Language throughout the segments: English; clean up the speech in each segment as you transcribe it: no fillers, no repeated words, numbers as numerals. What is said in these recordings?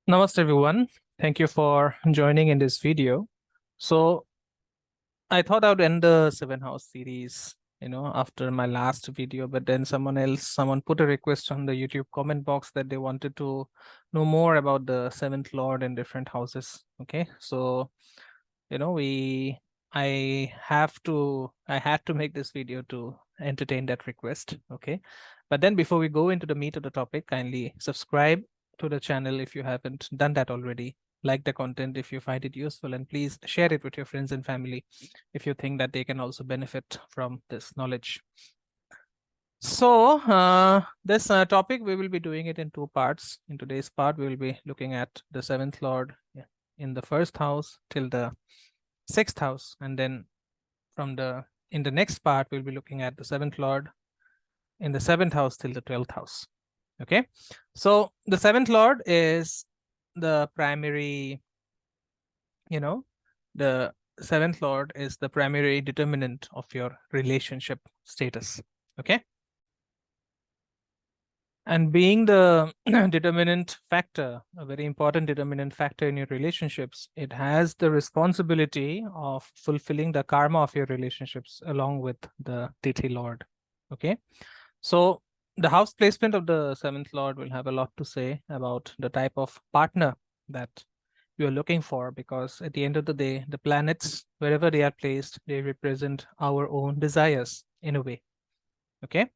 Namaste everyone. Thank you for joining in this video. So I thought I would end the 7 house series, after my last video, but then someone put a request on the YouTube comment box that they wanted to know more about the seventh lord and different houses. Okay. So, I had to make this video to entertain that request. Okay. But then before we go into the meat of the topic, kindly subscribe to the channel if you haven't done that already. Like the content if you find it useful, and please share it with your friends and family if you think that they can also benefit from this knowledge. So this topic, we will be doing it in 2 parts. In today's part, we will be looking at the seventh lord in the first house till the sixth house, and then in the next part, we'll be looking at the seventh lord in the seventh house till the 12th house. Okay, so the seventh lord is the primary, the seventh lord is the primary determinant of your relationship status. Okay, and being the determinant factor, a very important determinant factor in your relationships, it has the responsibility of fulfilling the karma of your relationships along with the Tithi lord. Okay, so the house placement of the seventh lord will have a lot to say about the type of partner that you're looking for, because at the end of the day, the planets, wherever they are placed, they represent our own desires in a way. Okay,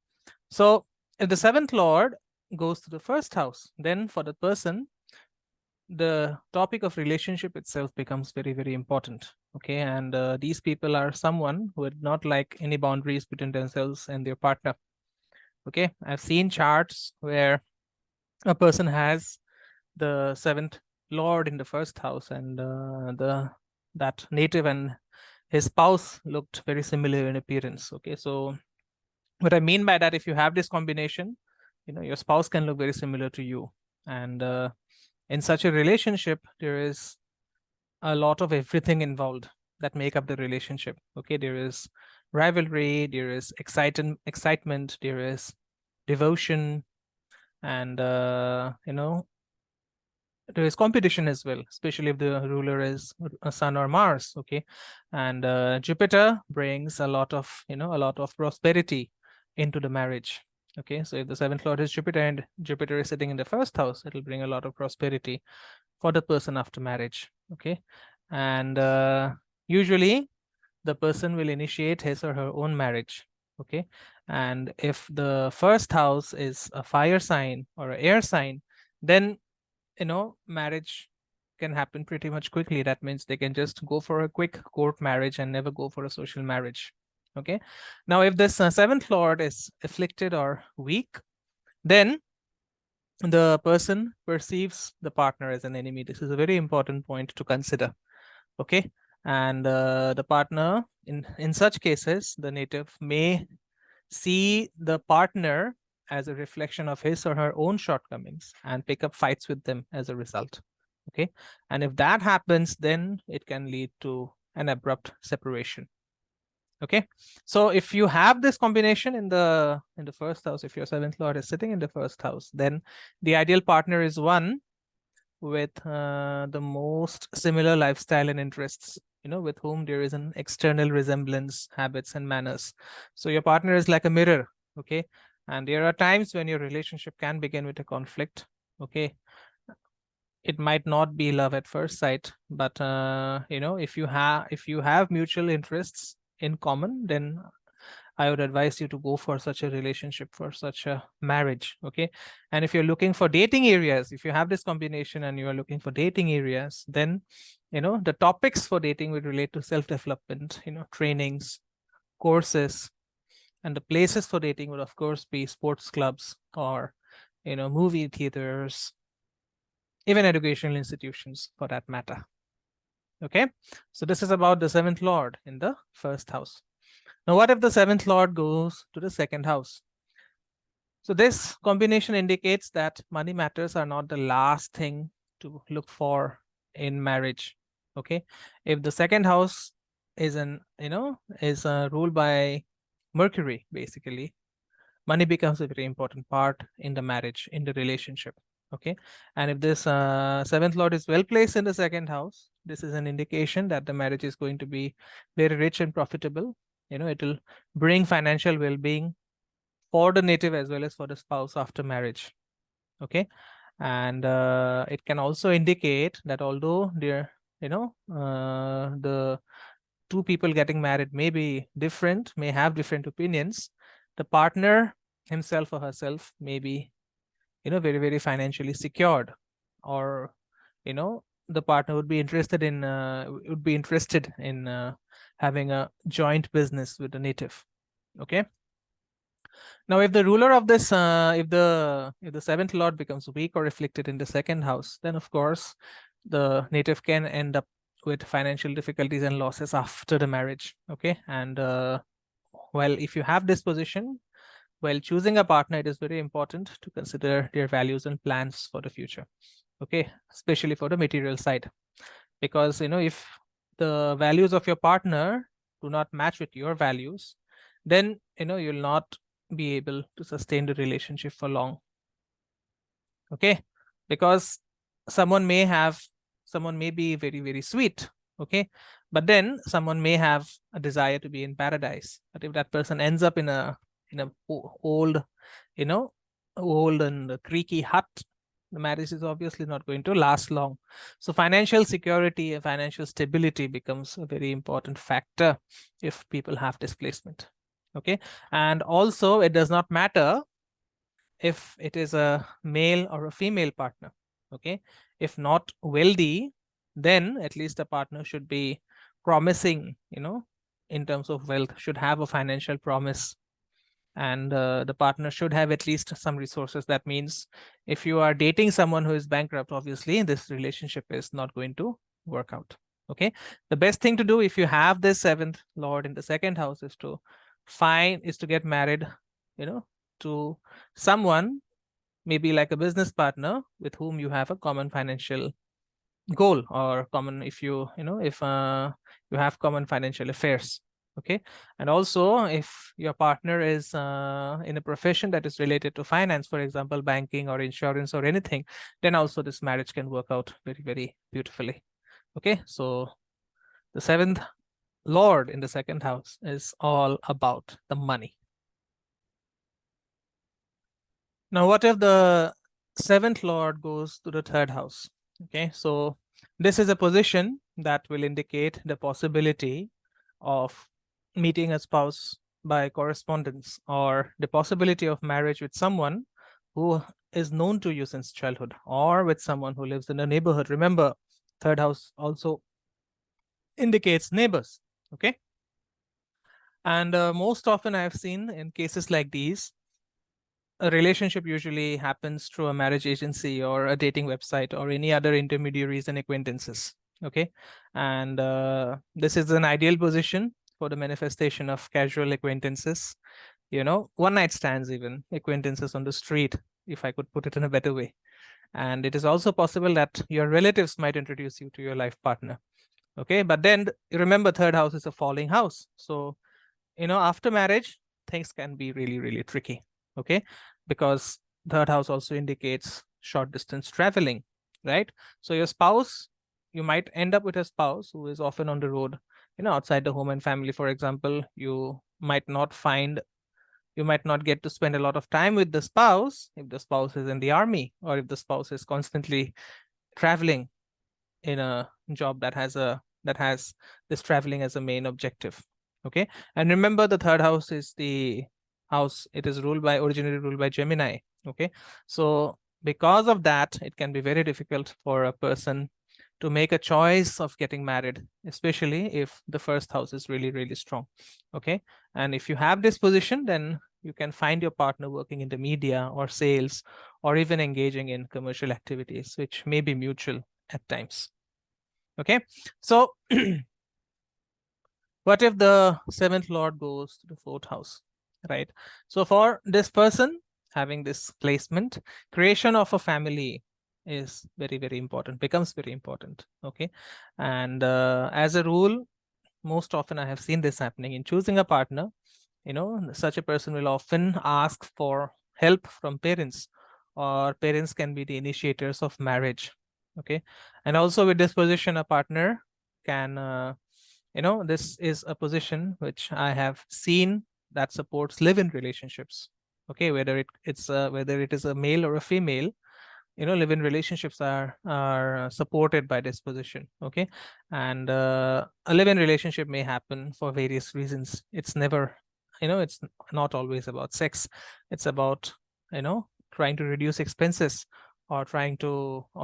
so if the seventh lord goes to the first house, then for the person, the topic of relationship itself becomes very, very important. Okay, and these people are someone who would not like any boundaries between themselves and their partner. Okay, I've seen charts where a person has the seventh lord in the first house, and that native and his spouse looked very similar in appearance. Okay, so what I mean by that, if you have this combination, your spouse can look very similar to you, and in such a relationship, there is a lot of everything involved that make up the relationship. Okay, there is rivalry, there is excitement, there is devotion, and there is competition as well, especially if the ruler is a sun or Mars. Okay, and Jupiter brings a lot of prosperity into the marriage. Okay, so if the seventh lord is Jupiter and Jupiter is sitting in the first house, it will bring a lot of prosperity for the person after marriage. Okay, and usually the person will initiate his or her own marriage. Okay, and if the first house is a fire sign or an air sign, then marriage can happen pretty much quickly. That means they can just go for a quick court marriage and never go for a social marriage. Okay, now if this seventh lord is afflicted or weak, then the person perceives the partner as an enemy. This is a very important point to consider. Okay, and the partner, in such cases, the native may see the partner as a reflection of his or her own shortcomings and pick up fights with them as a result. Okay, and if that happens, then it can lead to an abrupt separation. Okay, so if you have this combination in the first house, if your seventh lord is sitting in the first house, then the ideal partner is one with the most similar lifestyle and interests, with whom there is an external resemblance, habits and manners. So your partner is like a mirror. Okay, and there are times when your relationship can begin with a conflict. Okay, it might not be love at first sight, but if you have mutual interests in common, then I would advise you to go for such a relationship, for such a marriage. Okay, and if you're looking for dating areas, if you have this combination and you are looking for dating areas, then the topics for dating would relate to self-development, trainings, courses, and the places for dating would of course be sports clubs or movie theaters, even educational institutions for that matter. Okay, so this is about the seventh lord in the first house. Now, what if the seventh lord goes to the second house? So this combination indicates that money matters are not the last thing to look for in marriage. Okay, if the second house is ruled by Mercury, basically, money becomes a very important part in the marriage, in the relationship. Okay, and if this seventh lord is well placed in the second house, this is an indication that the marriage is going to be very rich and profitable. It will bring financial well-being for the native as well as for the spouse after marriage. Okay, and it can also indicate that although the two people getting married may be different, may have different opinions, the partner himself or herself may be very, very financially secured, or the partner would be interested in having a joint business with the native. Okay, now if the ruler of this if the seventh lord becomes weak or afflicted in the second house, then of course the native can end up with financial difficulties and losses after the marriage. Okay, and well, if you have this position, while choosing a partner, it is very important to consider their values and plans for the future. Okay, especially for the material side, because if the values of your partner do not match with your values, then you'll not be able to sustain the relationship for long. Okay, because someone may be very, very sweet. Okay, but then someone may have a desire to be in paradise, but if that person ends up in a old old and creaky hut, the marriage is obviously not going to last long. So financial security and financial stability becomes a very important factor if people have displacement. Okay, and also it does not matter if it is a male or a female partner. Okay, if not wealthy, then at least the partner should be promising, in terms of wealth, should have a financial promise, and the partner should have at least some resources. That means if you are dating someone who is bankrupt, obviously this relationship is not going to work out. Okay, the best thing to do if you have this seventh lord in the second house is to get married to someone, maybe like a business partner with whom you have a common financial goal, or common, if you have common financial affairs. Okay, and also if your partner is in a profession that is related to finance, for example banking or insurance or anything, then also this marriage can work out very, very beautifully. Okay, so the seventh lord in the second house is all about the money. Now, what if the seventh lord goes to the third house? Okay, so this is a position that will indicate the possibility of meeting a spouse by correspondence, or the possibility of marriage with someone who is known to you since childhood, or with someone who lives in a neighborhood. Remember, third house also indicates neighbors. Okay, and most often I have seen in cases like these, a relationship usually happens through a marriage agency or a dating website or any other intermediaries and acquaintances. Okay, and this is an ideal position for the manifestation of casual acquaintances, one night stands, even acquaintances on the street, if I could put it in a better way. And it is also possible that your relatives might introduce you to your life partner. Okay, but then remember, third house is a falling house, so after marriage things can be really, really tricky. Okay, because third house also indicates short distance traveling, right? So you might end up with a spouse who is often on the road, outside the home and family. For example, you might not get to spend a lot of time with the spouse if the spouse is in the army, or if the spouse is constantly traveling in a job that has this traveling as a main objective. Okay, and remember, the third house is the house, it is originally ruled by Gemini. Okay, so because of that, it can be very difficult for a person to make a choice of getting married, especially if the first house is really, really strong. Okay, and if you have this position, then you can find your partner working in the media or sales, or even engaging in commercial activities, which may be mutual at times. Okay, so what if the seventh lord goes to the fourth house, right? So for this person having this placement, creation of a family is very, very important, becomes very important. Okay, and as a rule, most often I have seen this happening in choosing a partner. Such a person will often ask for help from parents, or parents can be the initiators of marriage. Okay, and also with this position, a partner can, this is a position which I have seen that supports live-in relationships. Okay, whether it is a male or a female, live-in relationships are supported by this position. Okay, and a live-in relationship may happen for various reasons. It's never, it's not always about sex. It's about, trying to reduce expenses, or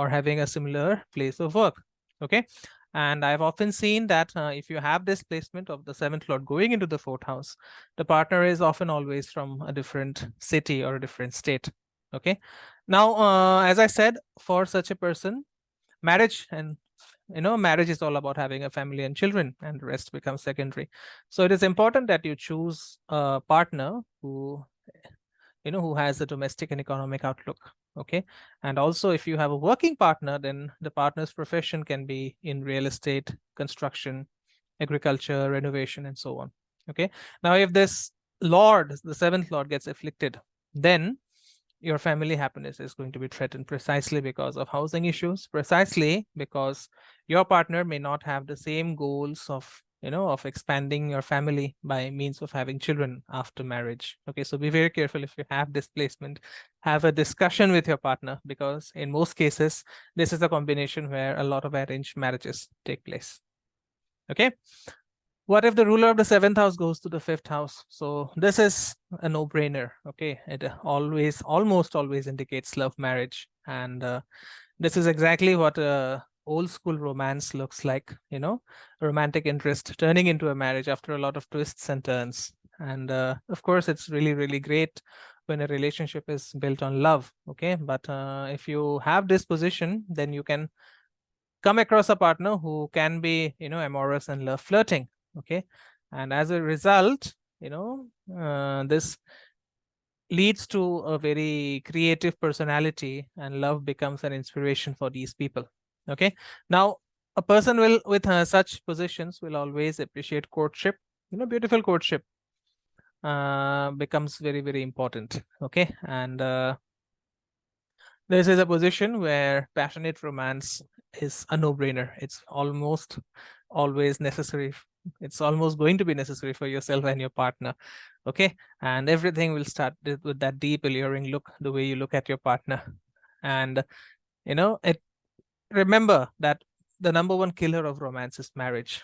having a similar place of work. Okay, and I've often seen that if you have this placement of the seventh lord going into the fourth house, the partner is often always from a different city or a different state. Okay, now, as I said, for such a person, marriage marriage is all about having a family and children, and the rest becomes secondary. So it is important that you choose a partner who has a domestic and economic outlook. Okay, and also if you have a working partner, then the partner's profession can be in real estate, construction, agriculture, renovation, and so on. Okay, now if this lord, the seventh lord, gets afflicted, then your family happiness is going to be threatened, precisely because of housing issues, precisely because your partner may not have the same goals of expanding your family by means of having children after marriage. Okay, so be very careful if you have displacement. Have a discussion with your partner, because in most cases, this is a combination where a lot of arranged marriages take place. Okay, what if the ruler of the seventh house goes to the fifth house? So this is a no-brainer. Okay, it almost always indicates love marriage, and this is exactly what old school romance looks like. Romantic interest turning into a marriage after a lot of twists and turns. And of course, it's really, really great when a relationship is built on love. Okay, but if you have this position, then you can come across a partner who can be amorous and love flirting. Okay, and as a result, this leads to a very creative personality, and love becomes an inspiration for these people. Okay, now a person will with such positions will always appreciate courtship. Beautiful courtship becomes very, very important. Okay, and this is a position where passionate romance is a no-brainer. It's almost always necessary. It's almost going to be necessary for yourself and your partner. Okay, and everything will start with that deep, alluring look, the way you look at your partner. And remember that the number one killer of romance is marriage.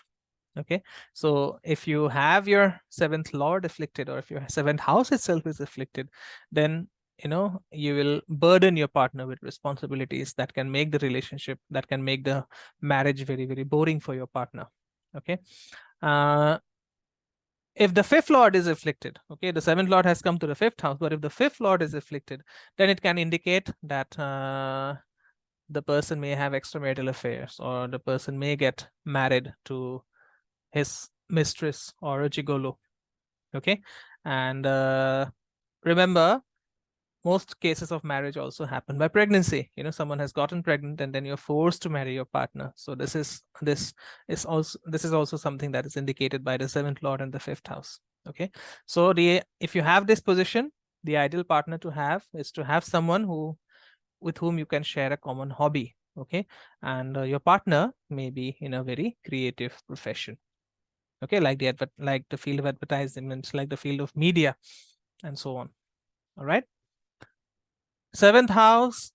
Okay, so if you have your seventh lord afflicted, or if your seventh house itself is afflicted, then you will burden your partner with responsibilities that can make the relationship, that can make the marriage very, very boring for your partner. Okay, if the fifth lord is afflicted, okay, the seventh lord has come to the fifth house, but if the fifth lord is afflicted, then it can indicate that the person may have extramarital affairs, or the person may get married to his mistress or a gigolo. Okay, and remember, most cases of marriage also happen by pregnancy. Someone has gotten pregnant, and then you're forced to marry your partner. So this is also something that is indicated by the seventh lord and the fifth house. Okay, so if you have this position, the ideal partner to have is to have someone with whom you can share a common hobby. Okay, and your partner may be in a very creative profession. Okay, like the field of advertisements, like the field of media, and so on. All right. Seventh house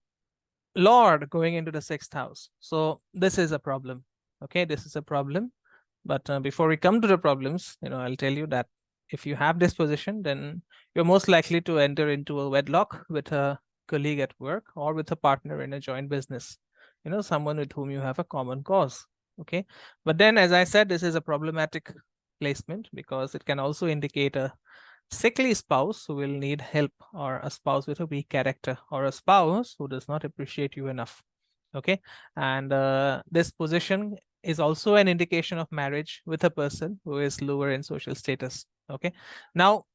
lord going into the sixth house. So this is a problem. Okay, this is a problem. But before we come to the problems, I'll tell you that if you have this position, then you're most likely to enter into a wedlock with a colleague at work, or with a partner in a joint business. Someone with whom you have a common cause. Okay, but then, as I said, this is a problematic placement, because it can also indicate a sickly spouse who will need help, or a spouse with a weak character, or a spouse who does not appreciate you enough. Okay, and this position is also an indication of marriage with a person who is lower in social status. Okay, now,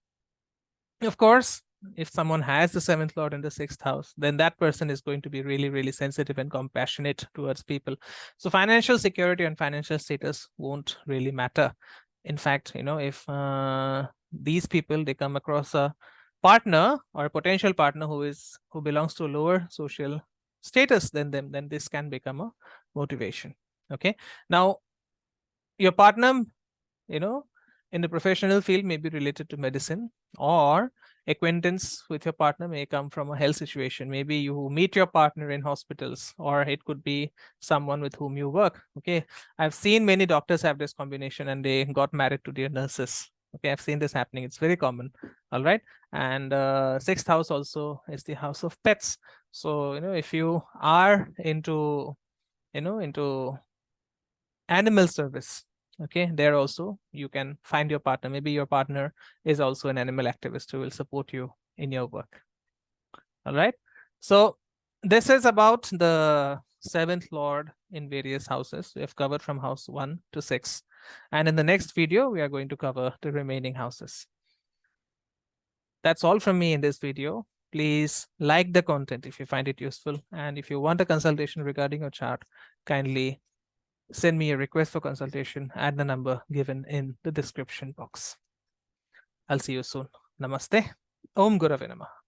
of course, if someone has the seventh lord in the sixth house, then that person is going to be really, really sensitive and compassionate towards people. So financial security and financial status won't really matter. In fact, if these people, they come across a partner or a potential partner who belongs to a lower social status than them, then this can become a motivation. Okay. Now, your partner, you know, in the professional field may be related to medicine, or acquaintance with your partner may come from a health situation. Maybe you meet your partner in hospitals, or it could be someone with whom you work. Okay. I've seen many doctors have this combination and they got married to their nurses. Okay. I've seen this happening. It's very common. All right. And sixth house also is the house of pets. So, if you are into, into animal service, okay, there also you can find your partner. Maybe your partner is also an animal activist who will support you in your work. All right. So this is about the seventh lord in various houses. We have covered from house 1 to 6. And in the next video, we are going to cover the remaining houses. That's all from me in this video. Please like the content if you find it useful. And if you want a consultation regarding your chart, kindly send me a request for consultation at the number given in the description box. I'll see you soon. Namaste. Om Gurave Namah.